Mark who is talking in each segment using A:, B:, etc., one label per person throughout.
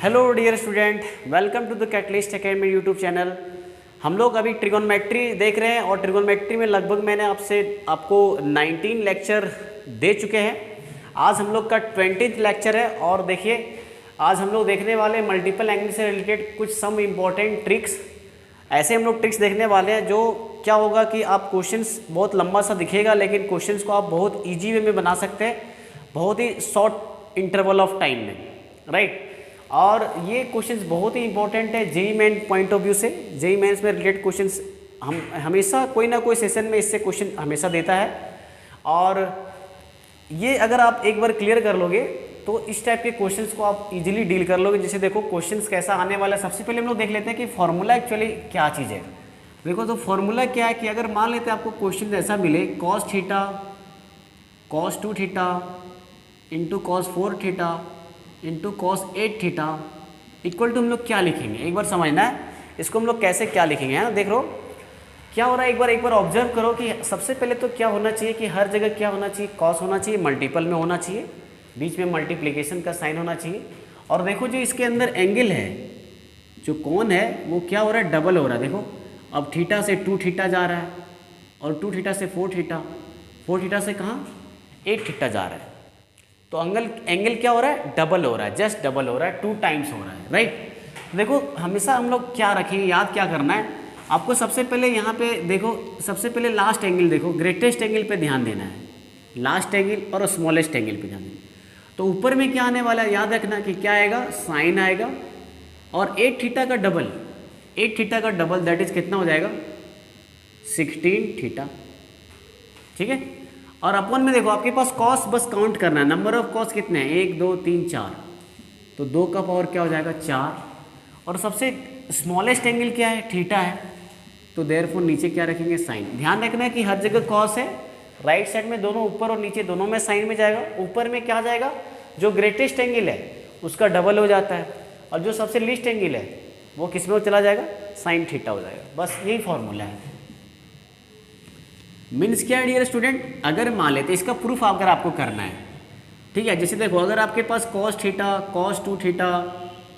A: Hello dear student, welcome to the Catalyst Academy YouTube channel. हम लोग अभी trigonometry देख रहे हैं और ट्रिगोनोमेट्री में लगभग मैंने आपको 19 लेक्चर दे चुके हैं। आज हम लोग का 20th लेक्चर है और देखिए आज हम लोग देखने वाले हैं मल्टीपल एंगल से रिलेटेड कुछ सम इम्पॉर्टेंट ट्रिक्स। ऐसे हम लोग ट्रिक्स देखने वाले हैं जो क्या होगा कि आप क्वेश्चंस बहुत लंबा सा दिखेगा लेकिन क्वेश्चंस को आप बहुत ईजी वे में बना सकते हैं, बहुत ही शॉर्ट इंटरवल ऑफ टाइम में, राइट। और ये क्वेश्चंस बहुत ही इंपॉर्टेंट है JEE main point of view से। जेईई मेंस में रिलेटेड क्वेश्चंस हम हमेशा कोई ना कोई सेशन में इससे क्वेश्चन हमेशा देता है और ये अगर आप एक बार क्लियर कर लोगे तो इस टाइप के क्वेश्चंस को आप इजीली डील कर लोगे। जैसे देखो क्वेश्चंस कैसा आने वाला है। सबसे पहले हम लोग देख लेते हैं कि फॉर्मूला एक्चुअली क्या चीज़ है। देखो तो फॉर्मूला क्या है कि अगर मान लेते हैं आपको क्वेश्चन ऐसा मिले cos theta cos 2 theta into cos 4 theta into cos 8 theta equal to हम लोग क्या लिखेंगे, एक बार समझना है इसको हम लोग कैसे क्या लिखेंगे। है ना, देख लो क्या हो रहा है। एक बार ऑब्जर्व करो कि सबसे पहले तो क्या होना चाहिए कि हर जगह क्या होना चाहिए, cos होना चाहिए, मल्टीपल में होना चाहिए, बीच में मल्टीप्लिकेशन का साइन होना चाहिए। और देखो जो इसके अंदर एंगल है, जो कोण है वो क्या हो रहा है, डबल हो रहा है। देखो अब थीटा से 2 थीटा जा रहा है और 2 थीटा से 4 थीटा, 4 थीटा से कहाँ 8 थीटा जा रहा है। तो एंगल क्या हो रहा है, डबल हो रहा है, जस्ट डबल हो रहा है, 2 टाइम्स हो रहा है, राइट। देखो हमेशा हम लोग क्या रखेंगे, याद क्या करना है आपको। सबसे पहले यहाँ पे देखो, सबसे पहले लास्ट एंगल देखो, ग्रेटेस्ट एंगल पे ध्यान देना है, लास्ट एंगल और स्मॉलेस्ट एंगल पे ध्यान देना। तो ऊपर में क्या आने वाला है, याद रखना कि क्या आएगा, साइन आएगा और 8 थीटा का डबल, 8 थीटा का डबल दैट इज कितना हो जाएगा 16 थीटा, ठीक है। और अपन में देखो आपके पास कॉस बस काउंट करना है, नंबर ऑफ कॉस कितने हैं 1 2 3 4, तो 2 का पावर क्या हो जाएगा 4। और सबसे स्मॉलेस्ट एंगल क्या है, थीटा है, तो देयरफॉर नीचे क्या रखेंगे साइन। ध्यान रखना है कि हर जगह कॉस है, राइट साइड में दोनों ऊपर और नीचे दोनों में साइन में जाएगा। ऊपर में क्या जाएगा, जो ग्रेटेस्ट एंगल है उसका डबल हो जाता है और जो सबसे लीस्ट एंगल है वो किस में चला जाएगा, साइन थीटा हो जाएगा। बस यही फॉर्मूला है। मीन्स क्या है डियर स्टूडेंट, अगर मान लेते इसका प्रूफ अगर आपको करना है, ठीक है। जैसे देखो अगर आपके पास cos थीटा cos 2 थीटा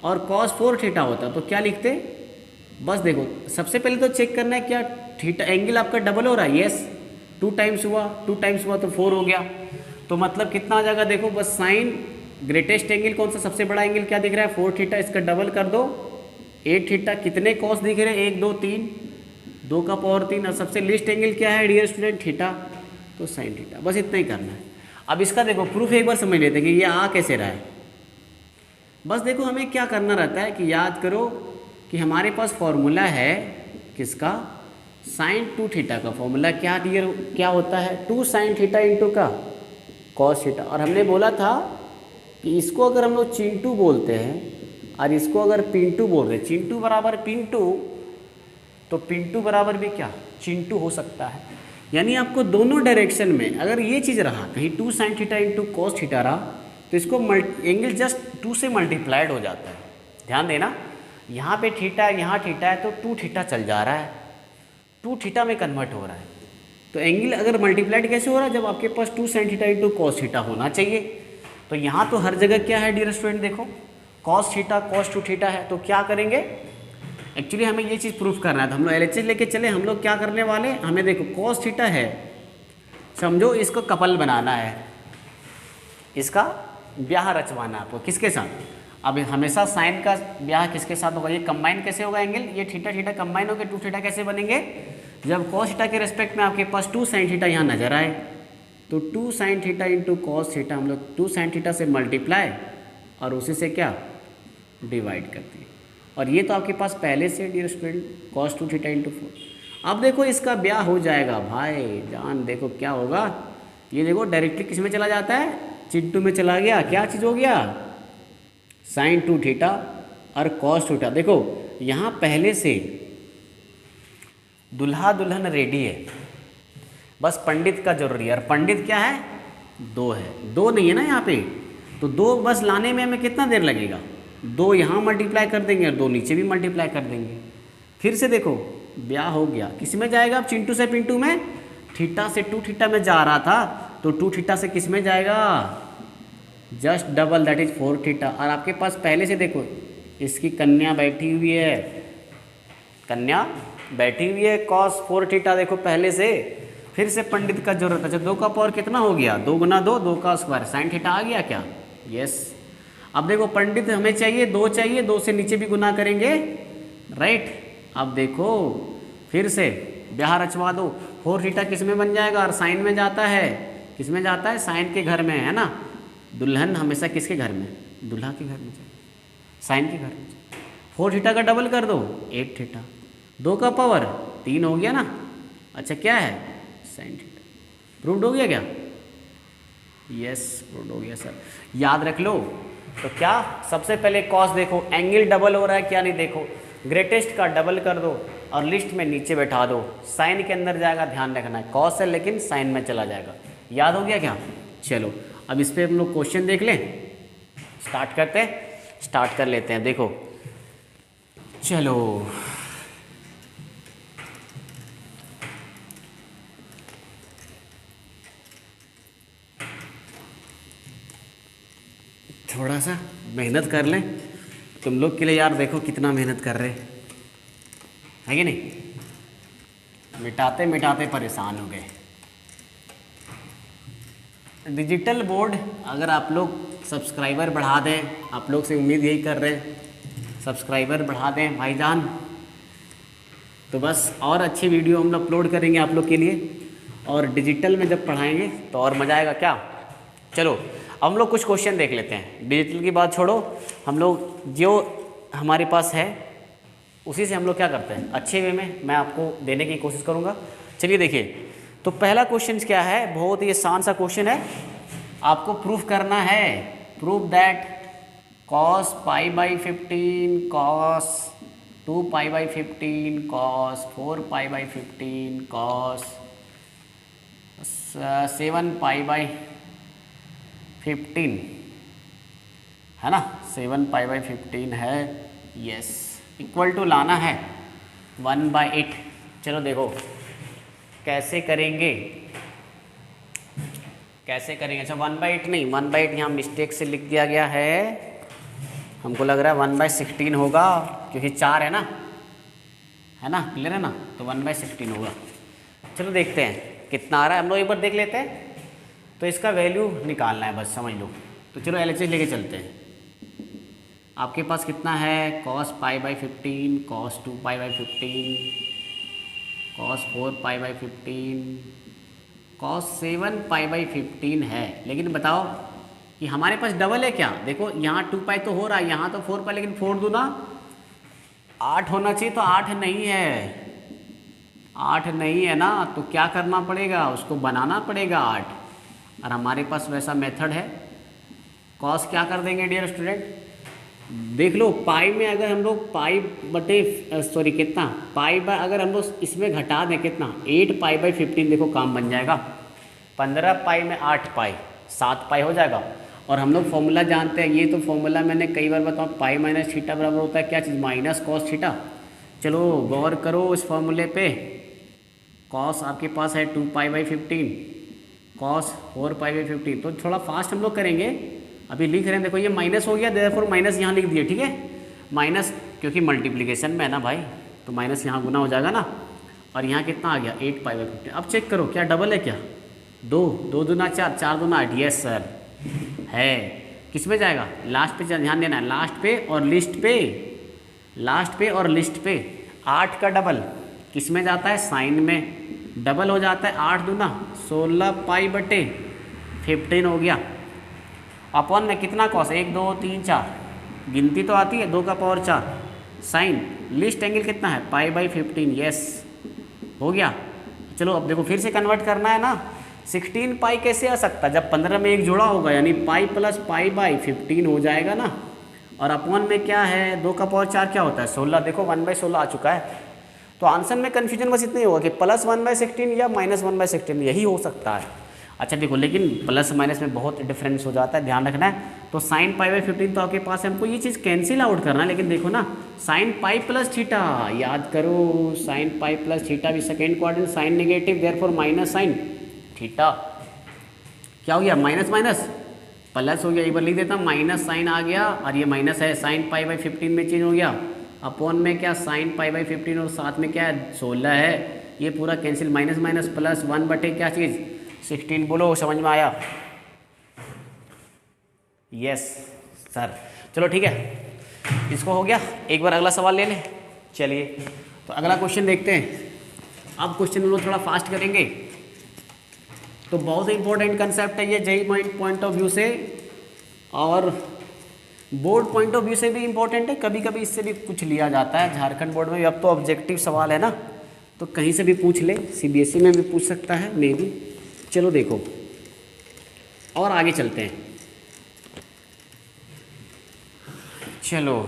A: और cos 4 थीटा होता तो क्या लिखते, बस देखो सबसे पहले तो चेक करना है क्या थीटा एंगल आपका डबल हो रहा है, यस 2 टाइम्स हुआ, 2 टाइम्स हुआ तो 4 हो गया, तो मतलब कितना आ जाएगा, देखो बस साइन ग्रेटेस्ट एंगल कौन सा सबसे बड़ा एंगल क्या दिख रहा है 4 थीटा, इसका डबल कर दो 8 थीटा। कितने कॉस दिख रहे हैं 1 2 3, 2 का पावर 3 और सबसे लीस्ट एंगल क्या है डियर स्टूडेंट थीटा, तो साइन थीटा। बस इतना ही करना है। अब इसका देखो प्रूफ एक बार समझ लेते हैं कि ये आ कैसे रहा है। बस देखो हमें क्या करना रहता है कि याद करो कि हमारे पास फॉर्मूला है किसका, साइन 2 थीटा का फॉर्मूला क्या डियर क्या होता है 2 साइन थीटा इंटू का कॉस थीटा। और हमने बोला था कि इसको अगर हम लोग चिंटू बोलते हैं और इसको अगर पिंटू बोल रहे, चिंटू बराबर पिंटू तो पिंटू बराबर भी क्या चिंटू हो सकता है। यानी आपको दोनों डायरेक्शन में अगर ये चीज़ रहा, कहीं 2 sine theta into cos theta रहा तो इसको एंगल जस्ट 2 से मल्टीप्लाइड हो जाता है। ध्यान देना यहाँ पे थीटा है, यहाँ थीटा है तो 2 थीटा चल जा रहा है, 2 थीटा में कन्वर्ट हो रहा है। तो एंगल अगर मल्टीप्लाइड कैसे हो रहा है, जब आपके पास 2 sine theta into cos theta होना चाहिए। तो यहाँ तो हर जगह क्या है डियर स्टूडेंट, देखो कॉस थीटा cos 2 थीटा है, तो क्या करेंगे एक्चुअली हमें ये चीज़ प्रूफ करना है। तो हम लोग एलएचएस लेके चले, हम लोग क्या करने वाले, हमें देखो cos थीटा है, समझो इसको कपल बनाना है, इसका ब्याह रचवाना आपको किसके साथ। अब हमेशा साइन का ब्याह किसके साथ होगा, ये कंबाइन कैसे होगा एंगल, ये थीटा थीटा कंबाइन होकर 2 थीटा कैसे बनेंगे, जब cos थीटा के रेस्पेक्ट में आपके पास 2 साइन थीटा यहाँ नजर आए तो 2 sine theta into cos theta हम लोग 2 साइन थीटा से मल्टीप्लाई और उसी से क्या डिवाइड करते हैं। और ये तो आपके पास पहले से dear student cos 2 theta into 4। अब देखो इसका ब्याह हो जाएगा भाई जान, देखो क्या होगा, ये देखो डायरेक्टली किस में चला जाता है, चिंटू में चला गया। क्या चीज़ हो गया, साइन 2 थीटा और cos थीटा। देखो यहाँ पहले से दुल्हा दुल्हन रेडी है, बस पंडित का जरूरी है। और पंडित क्या है 2 है, 2 नहीं है ना यहाँ पे, तो 2 बस लाने में हमें कितना देर लगेगा, 2 यहाँ मल्टीप्लाई कर देंगे और 2 नीचे भी मल्टीप्लाई कर देंगे। फिर से देखो ब्याह हो गया, किस में जाएगा, अब चिंटू से पिंटू में, थीटा से 2 थीटा में जा रहा था तो 2 थीटा से किस में जाएगा, just double that is 4 theta. और आपके पास पहले से देखो इसकी कन्या बैठी हुई है, कन्या बैठी हुई है। cos 4 थीटा देखो पहले से, फिर से पंडित का जरूरत है। अच्छा 2 का पावर कितना हो गया, 2 गुना 2, 2 का स्क्वायर, साइन थीटा आ गया क्या? यस। अब देखो पंडित हमें चाहिए 2 चाहिए, 2 से नीचे भी गुना करेंगे, राइट। अब देखो फिर से ब्याह रचवा दो, 4 थीटा किस में बन जाएगा, और साइन में जाता है, किस में जाता है, साइन के घर में, है ना। दुल्हन हमेशा किसके घर में, दूल्हा के घर में जाए, साइन के घर में जाए। 4 थीटा का डबल कर दो, 8 थीटा, 2 का पावर 3 हो गया ना। अच्छा क्या है, साइन थीटा। प्रूव्ड हो गया क्या? यस प्रूव्ड हो गया सर। याद रख लो। तो क्या, सबसे पहले कॉस देखो, एंगल डबल हो रहा है क्या नहीं देखो, ग्रेटेस्ट का डबल कर दो और लिस्ट में नीचे बैठा दो, साइन के अंदर जाएगा, ध्यान रखना है कॉस है लेकिन साइन में चला जाएगा। याद हो गया क्या? चलो अब इस पर हम लोग क्वेश्चन देख लें, स्टार्ट करते हैं, स्टार्ट कर लेते हैं। देखो चलो थोड़ा सा मेहनत कर लें तुम लोग के लिए यार, देखो कितना मेहनत कर रहे है कि नहीं, मिटाते मिटाते परेशान हो गए। डिजिटल बोर्ड अगर आप लोग सब्सक्राइबर बढ़ा दें, आप लोग से उम्मीद यही कर रहे हैं, सब्सक्राइबर बढ़ा दें भाईजान, तो बस और अच्छी वीडियो हम अपलोड करेंगे आप लोग के लिए, और डिजिटल में जब पढ़ाएंगे तो और मज़ा आएगा क्या। चलो हम लोग कुछ क्वेश्चन देख लेते हैं, डिजिटल की बात छोड़ो, हम लोग जो हमारे पास है उसी से हम लोग क्या करते हैं, अच्छे वे में मैं आपको देने की कोशिश करूँगा। चलिए देखिए, तो पहला क्वेश्चन क्या है, बहुत ही आसान सा क्वेश्चन है, आपको प्रूफ करना है, proof that cos pi by 15 cos 2 pi by 15 cos 4 pi by 15 cos 7 pi by 15 है ना, 7 पाई बाई 15 है, यस, इक्वल टू लाना है 1/8। चलो देखो कैसे करेंगे, कैसे करेंगे। अच्छा 1/8 नहीं, 1/8 यहाँ मिस्टेक से लिख दिया गया है, हमको लग रहा है 1/16 होगा, क्योंकि 4 है ना, क्लियर है ना, तो 1/16 होगा। चलो देखते हैं कितना आ रहा है, हम लोग एक बार देख लेते हैं। तो इसका वैल्यू निकालना है बस, समझ लो। तो चलो LHS लेके चलते हैं। आपके पास कितना है, cos pi by 15 cos 2 pi by 15 cos 4 pi by 15 cos 7 pi by 15 है। लेकिन बताओ कि हमारे पास डबल है क्या, देखो यहाँ 2 पाई तो हो रहा है, यहाँ तो 4 पाई, लेकिन 4 दूना 8 होना चाहिए, तो 8 नहीं है, 8 नहीं है ना, तो क्या करना पड़ेगा, उसको बनाना पड़ेगा 8, और हमारे पास वैसा मेथड है। कॉस क्या कर देंगे डियर स्टूडेंट, देख लो पाई में अगर हम लोग पाई बटे सॉरी कितना पाई बाय, अगर हम लोग इसमें घटा दें कितना 8 पाई बाई 15, देखो काम बन जाएगा, 15 पाई में 8 पाई 7 पाई हो जाएगा। और हम लोग फॉर्मूला जानते हैं, ये तो फॉर्मूला मैंने कई बार बताऊँ, पाई माइनस थीटा बराबर होता है क्या चीज़, माइनस कॉस थीटा। चलो गौर करो इस फॉर्मूले पे, कॉस आपके पास है 2 पाई बाई 15 cos 4 पाई बाई 15, तो थोड़ा फास्ट हम लोग करेंगे, अभी लिख रहे हैं, देखो ये माइनस हो गया, देयरफॉर माइनस यहाँ लिख दिए, ठीक है, माइनस क्योंकि मल्टीप्लिकेशन में है ना भाई, तो माइनस यहाँ गुना हो जाएगा ना, और यहाँ कितना आ गया 8 पाई बाई 15। अब चेक करो क्या डबल है क्या, 2 दूना 4, 4 दूना 8, यस सर है। किस में जाएगा, लास्ट पे ध्यान देना है, लास्ट पे और लिस्ट पे, लास्ट पे और लिस्ट पे 8 का डबल किस में जाता है, साइन में डबल हो जाता है, 8 दूना 16 पाई बटे 15 हो गया, अपॉन में कितना कॉस, 1 2 3 4, गिनती तो आती है, 2 का पावर 4, साइन लिस्ट एंगल कितना है पाई बाई 15, यस हो गया। चलो अब देखो फिर से कन्वर्ट करना है ना, 16 पाई कैसे आ सकता, जब 15 में एक जोड़ा होगा, यानी पाई प्लस पाई बाई 15 हो जाएगा ना, और अपॉन में क्या है 2 का पावर 4 क्या होता है 16, देखो 1/16 आ चुका है। तो आंसर में कन्फ्यूजन बस इतना ही होगा कि प्लस 1/16 या माइनस 1/16, यही हो सकता है। अच्छा देखो, लेकिन प्लस माइनस में बहुत डिफरेंस हो जाता है, ध्यान रखना है। तो साइन पाई बाई 15 तो आपके पास है, हमको ये चीज़ कैंसिल आउट करना है, लेकिन देखो ना साइन पाई प्लस थीटा, याद करो साइन पाई प्लस थीटा भी second quadrant, sine negative therefore minus sine theta, क्या हो गया माइनस माइनस प्लस हो गया, एक बार लिख देता हूँ, माइनस साइन आ गया और ये माइनस है, साइन पाई बाई 15 में चेंज हो गया, अपॉन में क्या साइन पाई बाई 15 और साथ में क्या है 16 है, ये पूरा कैंसिल, माइनस माइनस प्लस 1 बटे क्या चीज़ 16। बोलो समझ में आया? Yes sir. चलो ठीक है, इसको हो गया। एक बार अगला सवाल ले लें। चलिए तो अगला क्वेश्चन देखते हैं। अब क्वेश्चन हम लोग थोड़ा फास्ट करेंगे। तो बहुत ही इंपॉर्टेंट कंसेप्ट है ये जेईई पॉइंट ऑफ व्यू से और बोर्ड पॉइंट ऑफ व्यू से भी इम्पोर्टेंट है। कभी कभी इससे भी कुछ लिया जाता है झारखंड बोर्ड में भी। अब तो ऑब्जेक्टिव सवाल है ना, तो कहीं से भी पूछ ले, सीबीएसई में भी पूछ सकता है मे बी। चलो देखो और आगे चलते हैं। चलो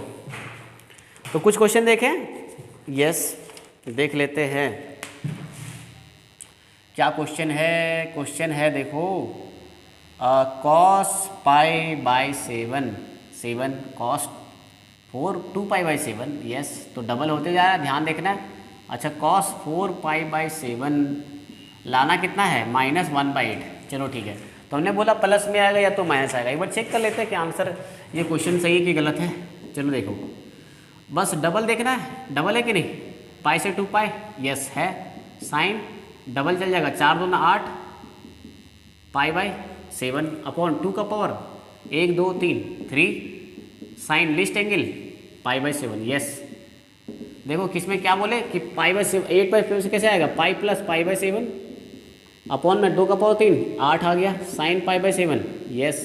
A: तो कुछ क्वेश्चन देखें। यस देख लेते हैं क्या क्वेश्चन है। क्वेश्चन है देखो, cos pi by 7 cos 4 2 pi by 7। Yes तो डबल होते जा रहा है, ध्यान देखना है। अच्छा कॉस 4 पाई बाई 7 लाना कितना है -1/8। चलो ठीक है, तो हमने बोला प्लस में आएगा या तो माइनस आएगा। एक बार चेक कर लेते हैं कि आंसर ये क्वेश्चन सही है कि गलत है। चलो देखो, बस डबल देखना है, डबल है कि नहीं, पाई से 2 पाई, यस है, साइन डबल चल जाएगा, 4 दूना 8 पाई बाई 7 अपॉन 2 का power 1 2 3 3 sine least angle pi by 7। Yes देखो किसमें क्या बोले कि पाई बाई 7 8 बाई 7 से कैसे आएगा, pi plus pi by 7 upon में 2 का पावर 3 8 आ गया, साइन पाई बाई 7। यस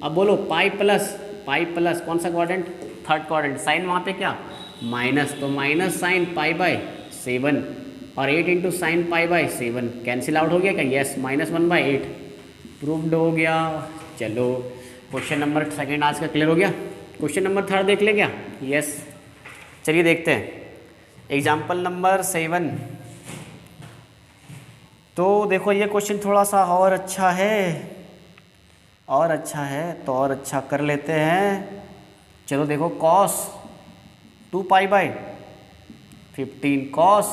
A: अब बोलो पाई प्लस कौन सा क्वाड्रेंट, थर्ड क्वाड्रेंट, साइन वहाँ पे क्या माइनस, तो माइनस साइन पाई बाई 7 और 8 into sine pi by 7 cancel out हो गया क्या, यस -1/8 प्रूव्ड हो गया। चलो क्वेश्चन नंबर सेकंड आज का क्लियर हो गया। क्वेश्चन नंबर थर्ड देख लें क्या, यस चलिए देखते हैं। Example number 7। तो देखो ये क्वेश्चन थोड़ा सा और अच्छा है तो और अच्छा कर लेते हैं। चलो देखो cos 2 pi by 15 cos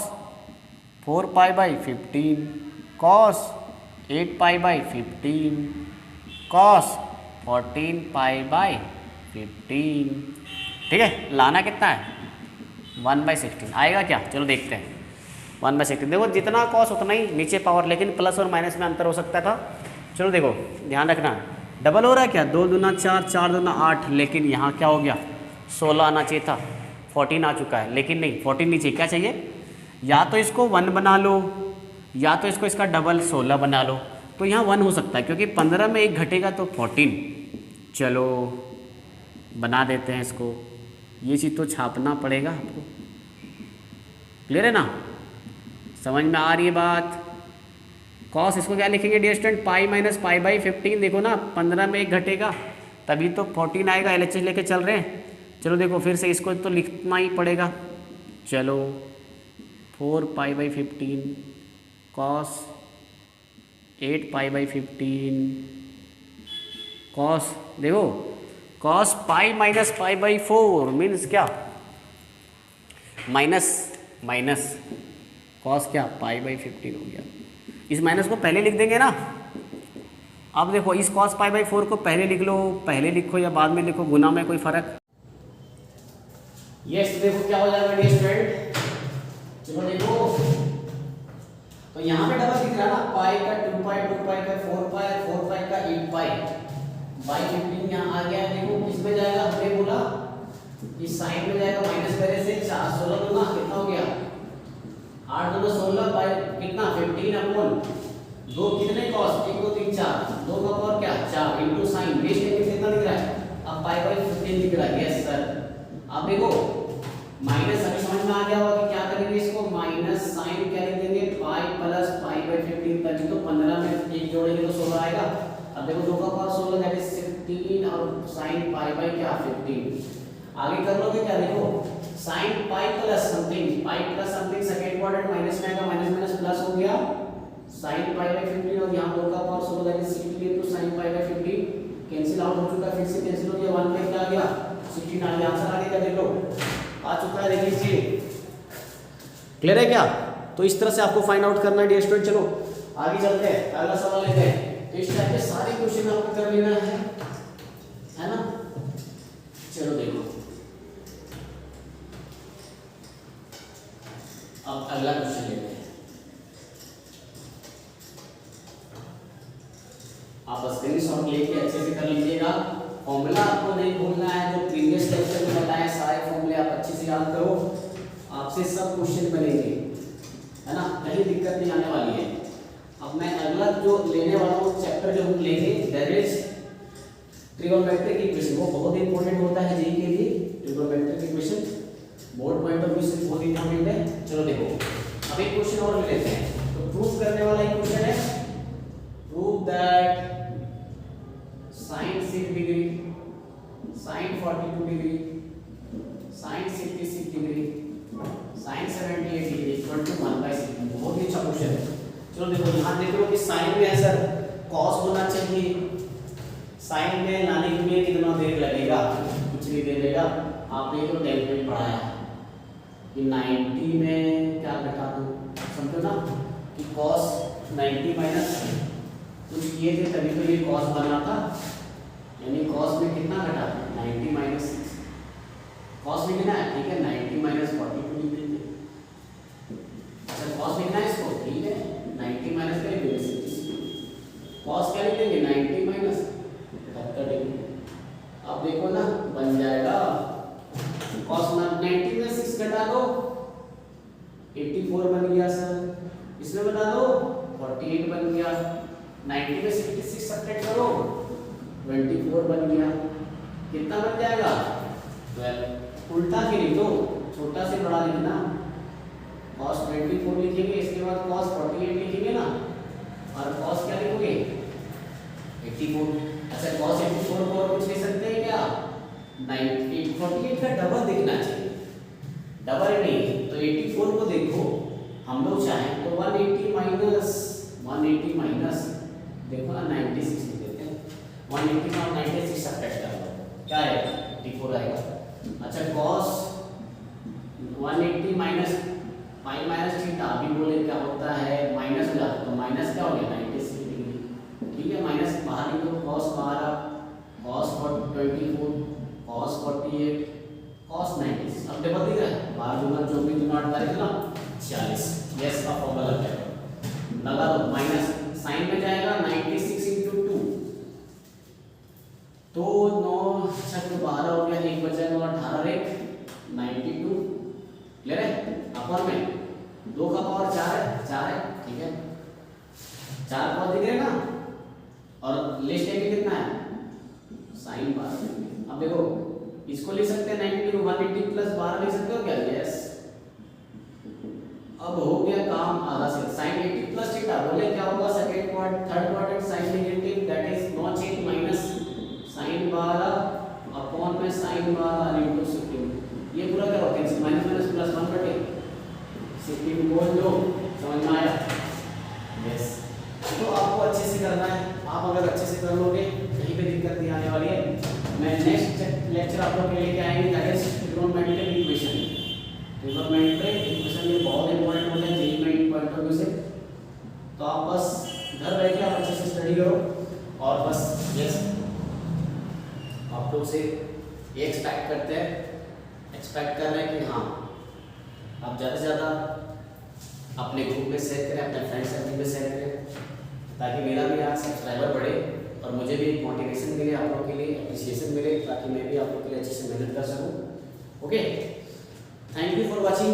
A: 4 pi by 15 cos 8 pi by 15 cos 14 pi by 15। ठीक है, लाना कितना है 1/16 आएगा क्या, चलो देखते हैं। 1/16 देखो जितना कॉस उतना ही नीचे पावर, लेकिन प्लस और माइनस में अंतर हो सकता था। चलो देखो ध्यान रखना, डबल हो रहा है क्या, 2 दूना 4 4 दूना 8, लेकिन यहाँ क्या हो गया 16 आना चाहिए था, 14 आ चुका है, लेकिन नहीं 14 नीचे क्या चाहिए, या तो इसको 1 बना लो या तो इसको इसका डबल 16 बना लो। तो यहाँ 1 हो सकता है क्योंकि 15 में 1 घटेगा तो 14। चलो बना देते हैं इसको, ये चीज़ तो छापना पड़ेगा आपको। क्लियर है ना, समझ में आ रही है बात। कॉस इसको क्या लिखेंगे dear student, pi minus pi by 15। देखो ना 15 में 1 घटेगा तभी तो 14 आएगा, एलएचएस लेके चल रहे हैं। चलो देखो फिर से इसको तो लिखना ही पड़ेगा। चलो 4 pi by 15 cos 8 pi by 15 cos, देखो cos pi minus pi by 4 means क्या, माइनस कॉस क्या पाई बाई 15 हो गया। इस माइनस को पहले लिख देंगे ना। अब देखो इस कॉस पाई बाई 4 को पहले लिख लो, पहले लिखो या बाद में लिखो, गुना में कोई फर्क। यस देखो क्या हो जाएगा डियर स्टूडेंट, चलो देखो तो यहाँ पे डबल दिख रहा है ना, पाई का 2 पाई का 4 पाई 4 पाई का 8 पाई बाई 15 यहाँ आ गया। देखो किसमें जाएगा, हमने बोला इस साइन में जाएगा, माइनस करे से 4 16 दूना कितना हो गया 8 दूना 16 बाई कितना 15 अपॉन 2 कितने कॉस 1 2 3 4 2 का पावर क्या 4 इंटू साइन बेस कितना दिख रहा है, अब पाई बाई 15 दिख रहा है। यस सर, अब देखो माइनस अभी समझ में आ गया होगा कि क्या करेंगे, इसको माइनस साइन क्या लिख देंगे पाई प्लस पाई बाई 15, तभी तो 15 में 1 जोड़ेंगे तो 16 आएगा। अब देखो 2 का पावर 16 दैट इज 16 और साइन पाई बाई क्या 15। आगे कर लोगे क्या, देखो sign pi plus something second quadrant minus में आएगा, माइनस माइनस प्लस हो गया साइन पाई बाई 15 और यहाँ 2 का power 16 that is 16 into sine pi by 15 cancel out हो चुका है, फिर से कैंसिल हो गया, 1 पे क्या आ गया 16 आ गया। आंसर आ गया, देख लो आ चुका है, देख लीजिए। क्लियर है क्या, तो इस तरह से आपको फाइंड आउट करना है डियर स्टूडेंट। चलो आगे चलते हैं, अगला सवाल लेते हैं। इस टाइप के सारे क्वेश्चन आपको कर लेना है ना। चलो देखो अब अगला क्वेश्चन लेते हैं। आप स्क्रीनशॉट लेके अच्छे से कर लीजिएगा। फॉर्मूला आपको नहीं भूलना है, जो प्रीवियस लेक्चर में बताए सारे फॉर्मूले आप अच्छे से याद करो, आपसे सब क्वेश्चन बनेंगे, है ना, कहीं दिक्कत नहीं आने वाली है। अब मैं अगला जो लेने वाला हूँ चैप्टर जो हम लेंगे दैट इज ट्रिगोनोमेट्रिक इक्वेशन। वो बहुत इंपॉर्टेंट होता है जेईई के लिए। Trigonometric equation board point of view से बहुत इंपॉर्टेंट है। चलो देखो अब एक क्वेश्चन और ले लेते हैं। तो प्रूफ करने वाला एक क्वेश्चन है, prove that sin 6 degree, sin 42 degree, sin 66 degree, sin 78 degree equal to 1/6। बहुत ही अच्छा क्वेश्चन है। चलो देखो यहाँ देख लो कि साइन में है सर cos होना चाहिए। साइन में लाने के लिए कितना देर लगेगा, कुछ नहीं देर लगेगा। आपने तो 10 में पढ़ाया कि 90 में क्या घटा दो, समझो ना कि cos 90 माइनस कुछ किए थे तभी तो ये cos बना था, यानी cos में कितना घटा 90 माइनस 6। cos में कितना है, ठीक है 90 माइनस 42 लिख देंगे। अच्छा cos लिखना है इसको, ठीक है 90 माइनस क्या लिखेंगे 66। cos क्या लिखेंगे 90 माइनस 70 डिग्री। अब देखो ना बन जाएगा cos 90 में 6 घटा दो 84 बन गया सर, इसमें बना दो 48 बन गया, 90 में 66 सब्ट्रैक्ट करो 24 बन गया, कितना बन जाएगा 12। उल्टा के लिख दो, छोटा से बड़ा लिखना, cos 24 लिखेंगे, इसके बाद cos 48 लिखेंगे ना, और cos क्या लिखोगे 84। अच्छा cos 84 को और कुछ लिख सकते हैं क्या, 48 का डबल दिखना चाहिए, डबल नहीं तो 84 को देखो हम लोग चाहें तो 180 माइनस देखो ना 96 लिख देते हैं, 180 में 96 सब्ट्रैक्ट कर लो क्या आएगा 84 आएगा। अच्छा cos 180 minus pi minus theta अभी बोले क्या होता है माइनस हो जाता है, तो माइनस क्या हो गया 96 डिग्री, ठीक है माइनस बाहर निकलो, cos 12 cos 24 cos 48 cos 96। अब डबल दिख रहा है, 12 दूना 24 दूना 48 ना 46। यस का फॉर्मूला क्या है लगा दो, माइनस साइन में जाएगा 96 into 2 तो 9 छक 12 हो गया, 1 बचा 9 18 एक 92 क्लियर है। अपन में 2 का पावर 4 है ठीक है, 4 पावर दिख रहे ना, और लिस्ट है कितना है साइन 12। अब देखो इसको लिख सकते हैं 92 को 180 प्लस 12 लिख सकते हो क्या, यस। अब हो गया काम आधा से, sin 80 प्लस थीटा बोले क्या होगा second quadrant third quadrant sin negative that is no change minus sin 12 upon में sin 12 इनटू 16। ये पूरा क्या होता है माइनस माइनस प्लस 1 बटे 16 बोल दो, समझ में आया, यस। तो आपको अच्छे से करना है, आप अगर अच्छे से कर लोगे कहीं पे दिक्कत नहीं आने वाली है। मैं नेक्स्ट लेक्चर आप लोग के लिए क्या आएंगे that is trigonometric equation. Trigonometric equation ये बहुत इंपॉर्टेंट होता है जेईई में पॉइंट ऑफ व्यू से, तो आप बस घर बैठ के आप अच्छे से स्टडी करो, और बस यस आप लोग से ये एक्सपेक्ट करते हैं, एक्सपेक्ट कर रहे हैं कि हाँ आप ज़्यादा से ज़्यादा अपने ग्रुप में शेयर करें, अपने फ्रेंड सर्कल में शेयर करें, ताकि मेरा भी आज सब्सक्राइबर बढ़े और मुझे भी एक मोटिवेशन मिले, आप लोग के लिए अप्रिसिएशन मिले, ताकि मैं भी आप लोग के लिए अच्छे से मेहनत कर सकूँ। Okay, thank you for watching.